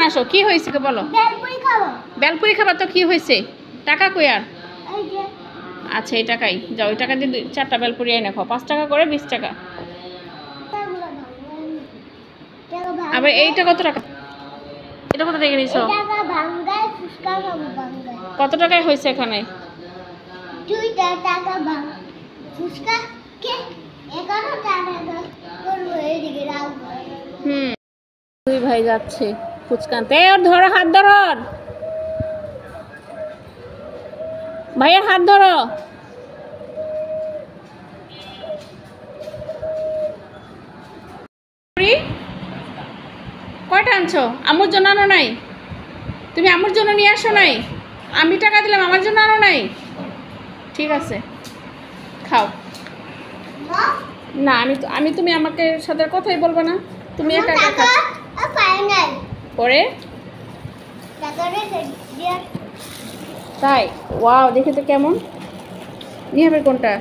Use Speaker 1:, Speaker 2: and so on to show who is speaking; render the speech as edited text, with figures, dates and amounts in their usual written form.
Speaker 1: আসো, কি হয়েছে বলো? বেলপুরি খাবার তো কি হয়েছে? টাকা কই আর? আচ্ছা এই টাকাই যাও, ওই টাকা দিয়ে 4টা বেলপুরি এনে খাও। 5 টাকা করে 20 টাকা। আবার এইটা কত টাকা? এটা কত টাকা নিছো? কত টাকায় হয়েছে এখানে?
Speaker 2: 2 টাকা ফুচকা কে 11 টাকা করব এইদিকে রাখবো।
Speaker 1: দুই ভাই যাচ্ছে ফুচকা আনতে। ওর ধরো, হাত ধরো, ভাইয়ের হাত ধরো। কয়টা আনছো? আম্মুর জন্য আনো নাই? তুমি আম্মুর জন্য নিয়ে আসো নাই? আমি টাকা দিলাম, আমার জন্য আনো নাই? ঠিক আছে খাও। না আমি তুমি আমাকে সাথে কথাই বলবে না, তুমি একা একা খাও। পরে তাই? ওয়াও, দেখে তো কেমন। নিয়ে হবে কোনটা?